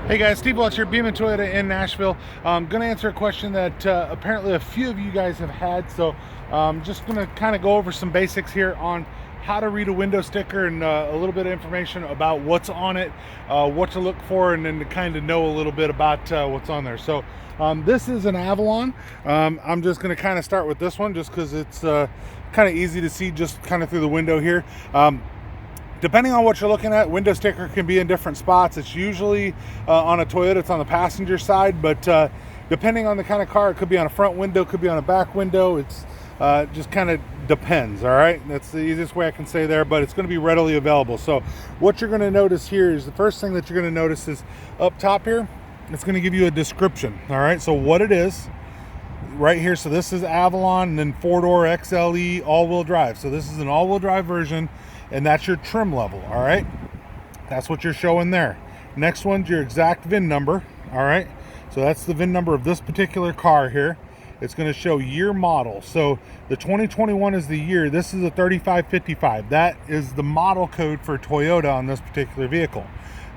Hey guys, Steve Welch here, Beeman Toyota in Nashville. I'm going to answer a question that apparently a few of you guys have had. So I'm just going to kind of go over some basics here on how to read a window sticker and a little bit of information about what's on it, what to look for, and then to kind of know a little bit about what's on there. So this is an Avalon. I'm just going to kind of start with this one just because it's kind of easy to see just kind of through the window here. Depending on what you're looking at, window sticker can be in different spots. It's usually on a Toyota, it's on the passenger side, but depending on the kind of car, it could be on a front window, could be on a back window. It's just kind of depends, all right? That's the easiest way I can say there, but it's going to be readily available. So what you're going to notice here is the first thing that you're going to notice is up top here, it's going to give you a description, all right? So what it is right here. So this is Avalon and then 4-door XLE all-wheel drive. So this is an all-wheel drive version, and that's your trim level, all right? That's what you're showing there. Next one's your exact VIN number, all right? So that's the VIN number of this particular car here. It's going to show year model. So the 2021 is the year. This is a 3555. That is the model code for Toyota on this particular vehicle.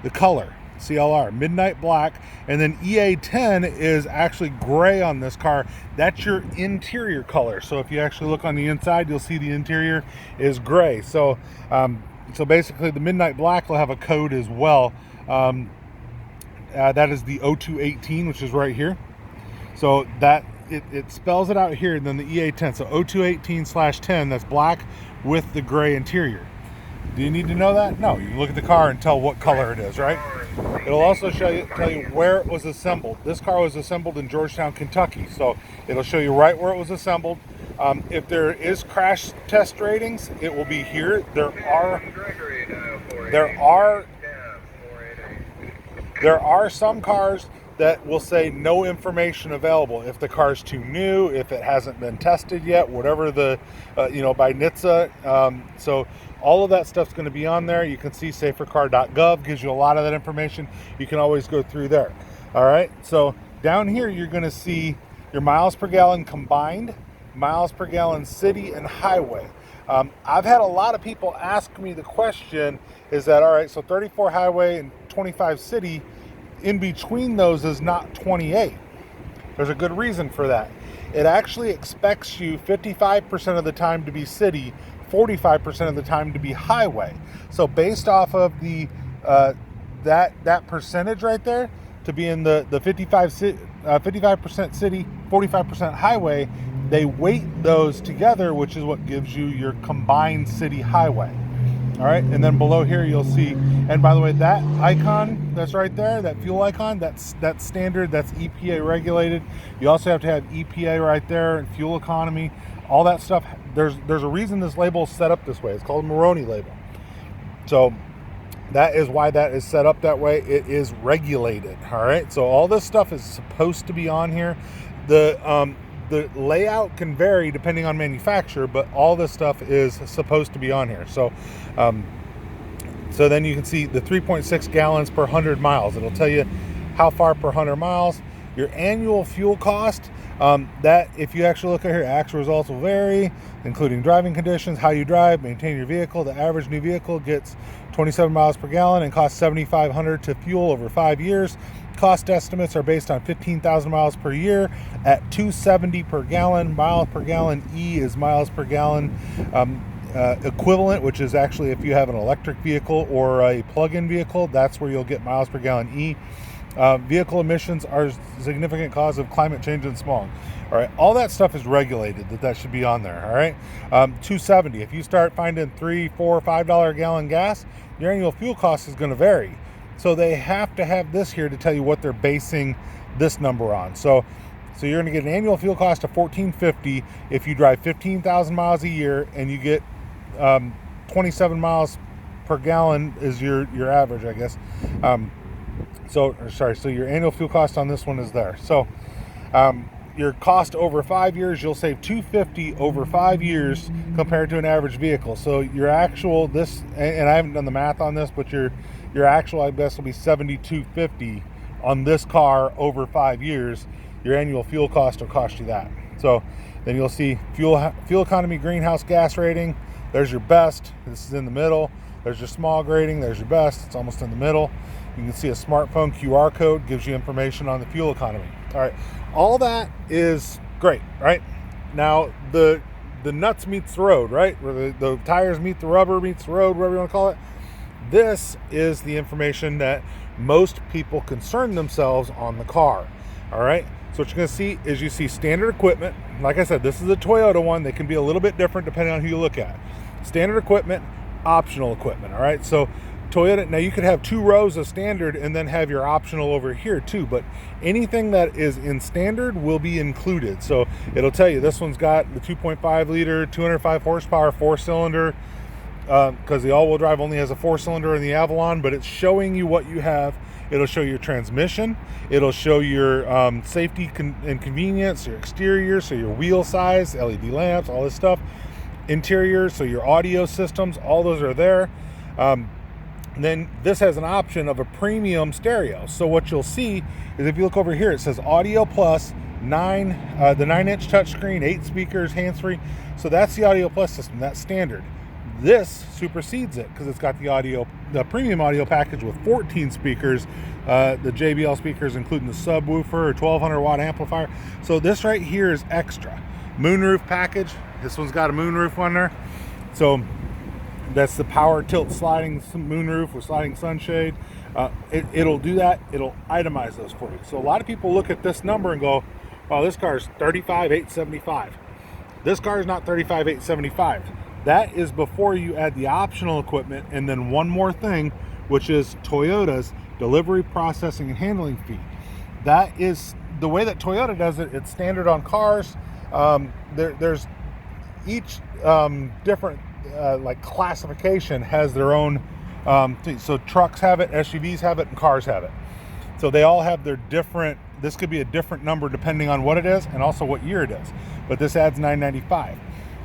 The color, CLR, midnight black, and then EA10 is actually gray on this car. That's your interior color. So if you actually look on the inside, you'll see the interior is gray. So so basically the midnight black will have a code as well. That is the 0218, which is right here. So that it spells it out here, and then the EA10. So 0218/10, that's black with the gray interior. Do you need to know that? No, you can look at the car and tell what color it is, right? It'll also tell you where it was assembled. This car was assembled in Georgetown, Kentucky. So it'll show you right where it was assembled. If there is crash test ratings, it will be here. There are some cars that will say no information available if the car's too new, if it hasn't been tested yet, whatever the by NHTSA. So all of that stuff's going to be on there. You can see safercar.gov gives you a lot of that information. You can always go through there. All right. So down here, you're going to see your miles per gallon combined, miles per gallon city and highway. I've had a lot of people ask me the question, is that all right? So 34 highway and 25 city, in between those is not 28. There's a good reason for that. It actually expects you 55% of the time to be city, 45% of the time to be highway. So based off of the that percentage right there, to be in the 55% city, 45% highway, they weight those together, which is what gives you your combined city highway. All right, and then below here you'll see, and by the way, that icon that's right there, that fuel icon, that's standard, that's EPA regulated. You also have to have EPA right there and fuel economy, all that stuff. There's a reason this label is set up this way. It's called a Moroni label. So that is why that is set up that way. It is regulated. All right, so all this stuff is supposed to be on here. The layout can vary depending on manufacturer, but all this stuff is supposed to be on here. So so then you can see the 3.6 gallons per 100 miles. It'll tell you how far per 100 miles. Your annual fuel cost, that if you actually look at here, actual results will vary, including driving conditions, how you drive, maintain your vehicle. The average new vehicle gets 27 miles per gallon and costs $7,500 to fuel over 5 years. Cost estimates are based on 15,000 miles per year at $2.70 per gallon. Miles per gallon E is miles per gallon equivalent, which is actually if you have an electric vehicle or a plug-in vehicle, that's where you'll get miles per gallon E. Vehicle emissions are a significant cause of climate change and smog. All right, all that stuff is regulated. That should be on there. All right, $2.70. If you start finding $3, $4, $5 a gallon gas, your annual fuel cost is going to vary. So they have to have this here to tell you what they're basing this number on. So you're going to get an annual fuel cost of $14.50 if you drive 15,000 miles a year and you get 27 miles per gallon is your average, I guess. So your annual fuel cost on this one is there. So your cost over 5 years, you'll save $250 over 5 years compared to an average vehicle. So your actual and I haven't done the math on this, but your actual, I guess, will be $72.50 on this car over 5 years. Your annual fuel cost will cost you that. So then you'll see fuel economy, greenhouse gas rating. There's your best. This is in the middle. There's your small grading, there's your best, it's almost in the middle. You can see a smartphone QR code gives you information on the fuel economy. All right, all that is great, right? Now the nuts meets the road, right? Where the tires meet the rubber meets the road, whatever you want to call it. This is the information that most people concern themselves on the car. All right, so what you're going to see is you see standard equipment. Like I said, this is a Toyota one. They can be a little bit different depending on who you look at. Standard equipment, optional equipment. All right, so Toyota, now you could have 2 rows of standard and then have your optional over here too, but anything that is in standard will be included. So it'll tell you this one's got the 2.5 liter, 205 horsepower, 4-cylinder, because the all-wheel drive only has a 4-cylinder in the Avalon, but it's showing you what you have. It'll show your transmission. It'll show your safety and convenience, your exterior, so your wheel size, LED lamps, all this stuff. Interior, so your audio systems, all those are there. Then this has an option of a premium stereo. So what you'll see is if you look over here, it says Audio Plus, the 9-inch touchscreen, 8 speakers, hands-free. So that's the Audio Plus system. That's standard. This supersedes it because it's got the premium audio package with 14 speakers, the JBL speakers, including the subwoofer, a 1200 watt amplifier. So this right here is extra. Moonroof package. This one's got a moonroof on there. So that's the power tilt sliding moonroof with sliding sunshade. It'll do that. It'll itemize those for you. So a lot of people look at this number and go, "Wow, this car is $35,875." This car is not $35,875. That is before you add the optional equipment, and then one more thing, which is Toyota's delivery, processing, and handling fee. That is the way that Toyota does it. It's standard on cars. There's each different like classification has their own thing. So trucks have it, SUVs have it, and cars have it. So they all have their different. This could be a different number depending on what it is and also what year it is. But this adds $995.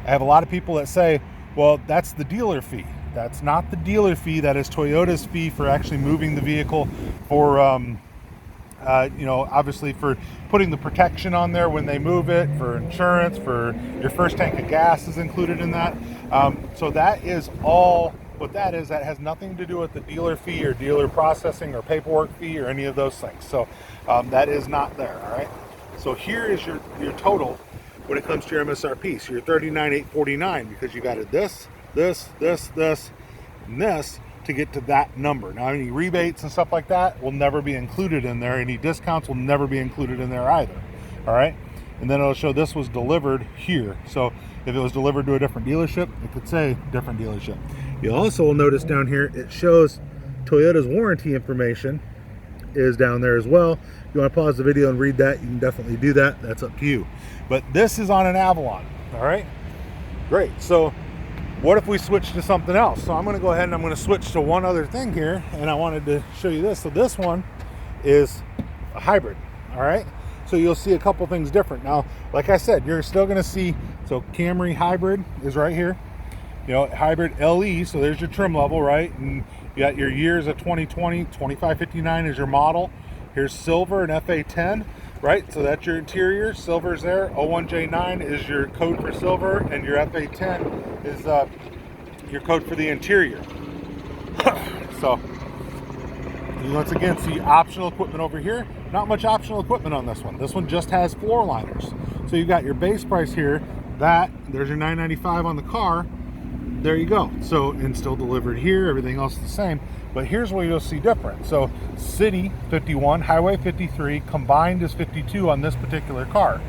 I have a lot of people that say, well, that's the dealer fee. That's not the dealer fee. That is Toyota's fee for actually moving the vehicle, for obviously for putting the protection on there when they move it, for insurance, for your first tank of gas is included in that. So that is all what that is. That has nothing to do with the dealer fee or dealer processing or paperwork fee or any of those things. So that is not there. All right. So here is your total when it comes to your MSRP. So you're $39,849 because you got this, and this to get to that number. Now, any rebates and stuff like that will never be included in there. Any discounts will never be included in there either. All right. And then it'll show this was delivered here. So if it was delivered to a different dealership, it could say different dealership. You also will notice down here, it shows Toyota's warranty information is down there as well. If you want to pause the video and read that, you can definitely do that. That's up to you. But this is on an Avalon. All right. Great. So what if we switch to something else? So I'm going to go ahead and I'm going to switch to one other thing here, and I wanted to show you this. So this one is a hybrid. All right. So you'll see a couple things different. Now, like I said, you're still going to see, so Camry Hybrid is right here. You know, Hybrid LE, so there's your trim level, right? And you got your years of 2020, 2559 is your model. Here's silver and FA10, right? So that's your interior. Silver's there. 01J9 is your code for silver, and your FA10 is your code for the interior. So you once again see optional equipment over here. Not much optional equipment on this one. This one just has floor liners. So you got your base price here. There's your $995 on the car. There you go. So, and still delivered here. Everything else is the same. But here's where you'll see different. So city 51, highway 53, combined is 52 on this particular car.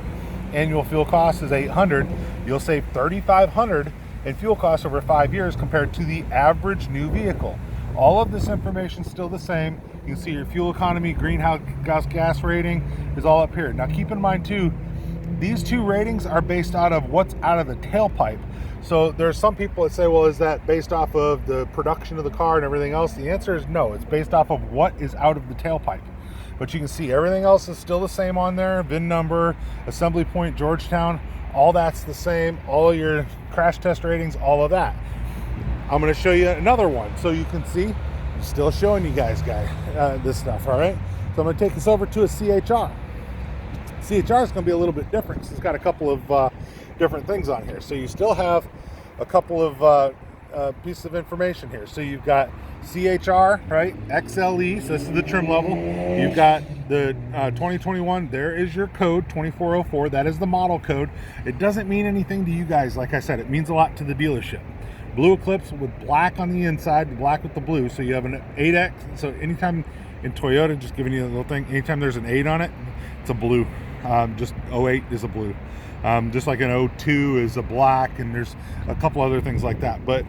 Annual fuel cost is $800. You'll save $3,500 in fuel costs over 5 years compared to the average new vehicle. All of this information is still the same. You can see your fuel economy, greenhouse gas rating is all up here. Now keep in mind too, these two ratings are based out of what's out of the tailpipe. So there's some people that say, well, is that based off of the production of the car and everything else? The answer is no. It's based off of what is out of the tailpipe. But you can see everything else is still the same on there. VIN number, assembly point, Georgetown, all that's the same. All your crash test ratings, all of that. I'm going to show you another one so you can see. I'm still showing you guys this stuff, all right? So I'm going to take this over to a CHR. CHR is going to be a little bit different because it's got a couple of different things on here. So you still have a couple of pieces of information here. So you've got CHR, right? XLE, so this is the trim level. You've got the 2021, there is your code, 2404, that is the model code. It doesn't mean anything to you guys, like I said, it means a lot to the dealership. Blue Eclipse with black on the inside, black with the blue, so you have an 8X, so anytime in Toyota, just giving you a little thing, anytime there's an 8 on it, it's a blue. Just 08 is a blue. Just like an 02 is a black, and there's a couple other things like that. But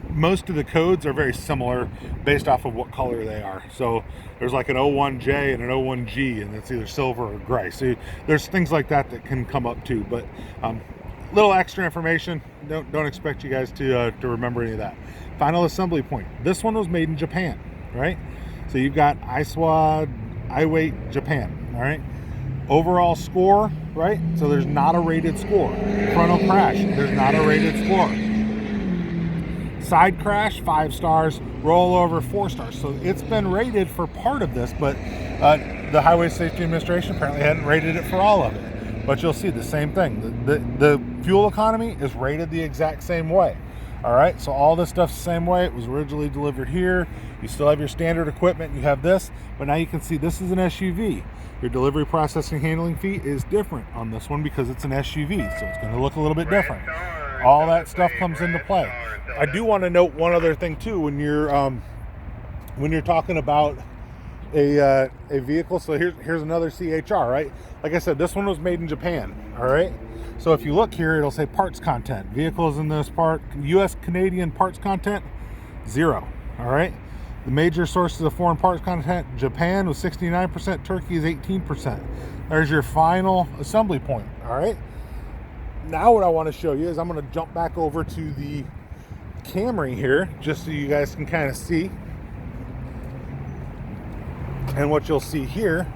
most of the codes are very similar based off of what color they are. So there's like an 01J and an 01G, and it's either silver or gray. So there's things like that that can come up too. But little extra information. Don't expect you guys to remember any of that. Final assembly point. This one was made in Japan, right? So you've got ISWA, iWeight, Japan, all right? Overall score, right? So there's not a rated score. Frontal crash, there's not a rated score. Side crash, 5 stars. Rollover, 4 stars. So it's been rated for part of this, but the Highway Safety Administration apparently hadn't rated it for all of it. But you'll see the same thing. The fuel economy is rated the exact same way. All right, so all this stuff's the same way. It was originally delivered here. You still have your standard equipment. You have this, but now you can see this is an SUV. Your delivery processing handling fee is different on this one because it's an SUV, so it's going to look a little bit different. All that stuff comes into play. I do want to note one other thing too when you're talking about a vehicle. So here's another CHR, right? Like I said, this one was made in Japan. All right. So if you look here, it'll say parts content. Vehicles in this part, U.S. Canadian parts content, 0. All right. The major sources of foreign parts content, Japan was 69%, Turkey is 18%. There's your final assembly point. All right. Now what I want to show you is I'm going to jump back over to the Camry here, just so you guys can kind of see. And what you'll see here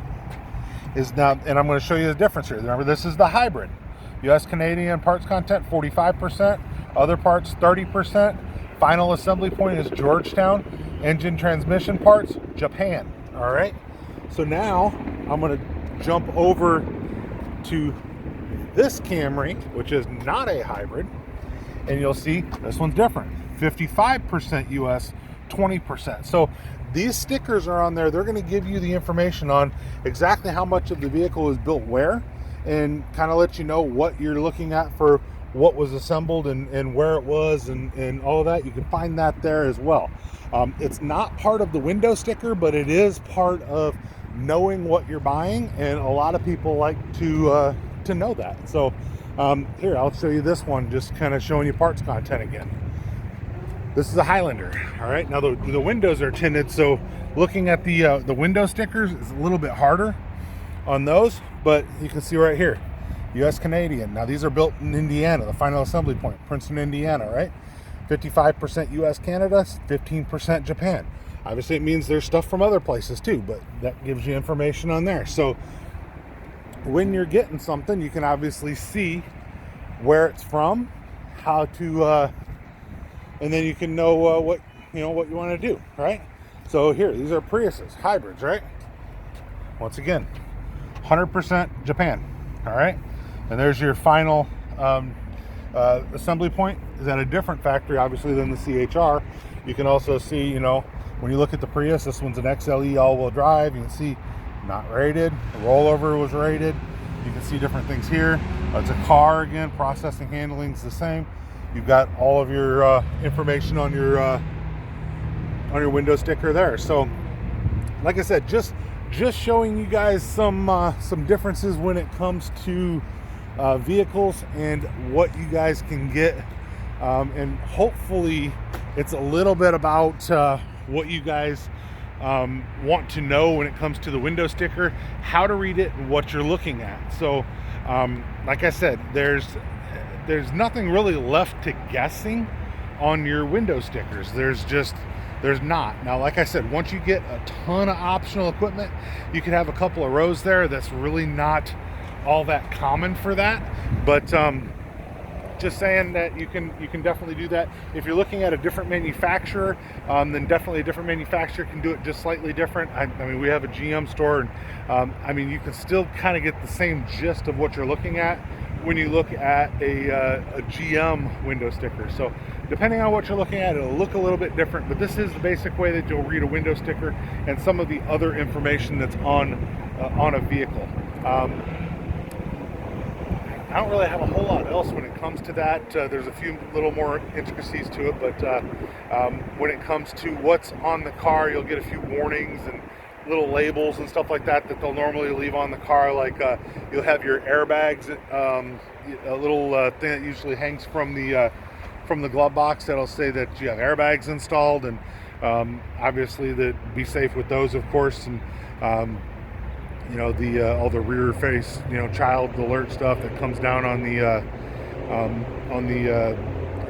is now, and I'm going to show you the difference here. Remember, this is the hybrid. U.S. Canadian parts content, 45%. Other parts, 30%. Final assembly point is Georgetown. Engine transmission parts, Japan. All right. So now I'm going to jump over to this Camry, which is not a hybrid. And you'll see this one's different. 55% U.S., 20%. So these stickers are on there. They're going to give you the information on exactly how much of the vehicle is built where, and kind of let you know what you're looking at for what was assembled and where it was and all of that. You can find that there as well. It's not part of the window sticker, but it is part of knowing what you're buying, and a lot of people like to know that. So here, I'll show you this one, just kind of showing you parts content again. This is a Highlander. All right, now the windows are tinted, so looking at the window stickers is a little bit harder on those, but you can see right here, U.S. Canadian. Now these are built in Indiana, the final assembly point, Princeton, Indiana, right? 55% U.S. Canada, 15% Japan. Obviously it means there's stuff from other places too, but that gives you information on there. So when you're getting something, you can obviously see where it's from, how to and then you can know what you want to do, right? So here, these are Priuses, hybrids, right? Once again, 100% Japan. All right, and there's your final assembly point. Is at a different factory, obviously, than the CHR. You can also see, when you look at the Prius, this one's an XLE all-wheel drive. You can see not rated. The rollover was rated. You can see different things here. It's a car again. Processing handling is the same. You've got all of your information on your window sticker there. So, like I said, just showing you guys some differences when it comes to vehicles and what you guys can get, and hopefully it's a little bit about what you guys want to know when it comes to the window sticker, how to read it, and what you're looking at. So like I said, there's nothing really left to guessing on your window stickers. There's not. Now, like I said, once you get a ton of optional equipment, you could have a couple of rows there. That's really not all that common for that. But just saying that you can definitely do that. If you're looking at a different manufacturer, then definitely a different manufacturer can do it just slightly different. I mean, we have a GM store, and I mean, you can still kind of get the same gist of what you're looking at when you look at a GM window sticker. So depending on what you're looking at, it'll look a little bit different, but this is the basic way that you'll read a window sticker and some of the other information that's on a vehicle. I don't really have a whole lot else when it comes to that. There's a few little more intricacies to it, but when it comes to what's on the car, you'll get a few warnings and little labels and stuff like that they'll normally leave on the car. Like you'll have your airbags, a little thing that usually hangs from the glove box that'll say that you have airbags installed, and obviously that be safe with those, of course, and you know, all the rear face, you know, child alert stuff that comes down on the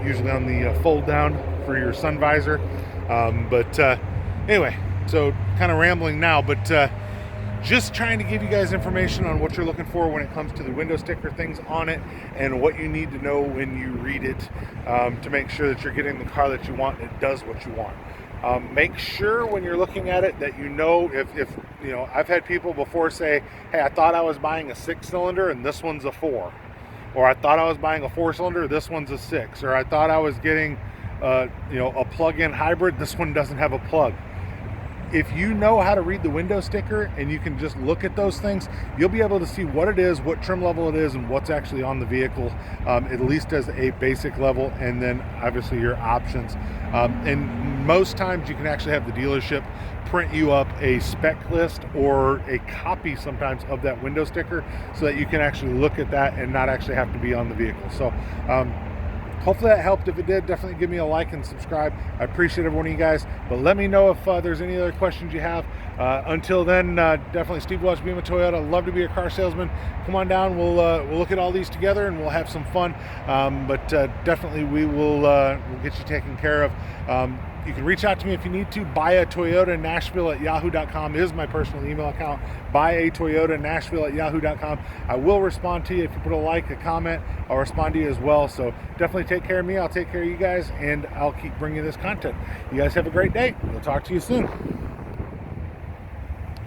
usually on the fold down for your sun visor. But anyway, so kind of rambling now, but just trying to give you guys information on what you're looking for when it comes to the window sticker, things on it, and what you need to know when you read it, to make sure that you're getting the car that you want and it does what you want. Make sure when you're looking at it that you know, if you know, I've had people before say, hey, I thought I was buying a 6-cylinder and this one's a 4, or I thought I was buying a 4-cylinder, this one's a 6, or I thought I was getting you know, a plug-in hybrid, this one doesn't have a plug. If you know how to read the window sticker and you can just look at those things, you'll be able to see what it is, what trim level it is, and what's actually on the vehicle, at least as a basic level, and then obviously your options. And most times you can actually have the dealership print you up a spec list or a copy sometimes of that window sticker so that you can actually look at that and not actually have to be on the vehicle. So hopefully that helped. If it did, definitely give me a like and subscribe. I appreciate every one of you guys, but let me know if there's any other questions you have. Until then, definitely Steve Welch, Beam Toyota. Love to be a car salesman. Come on down. We'll look at all these together and we'll have some fun. But definitely we'll get you taken care of. You can reach out to me if you need to. buyatoyotanashville@yahoo.com is my personal email account. buyatoyotanashville@yahoo.com. I will respond to you if you put a like, a comment. I'll respond to you as well. So definitely take care of me. I'll take care of you guys, and I'll keep bringing you this content. You guys have a great day. We'll talk to you soon.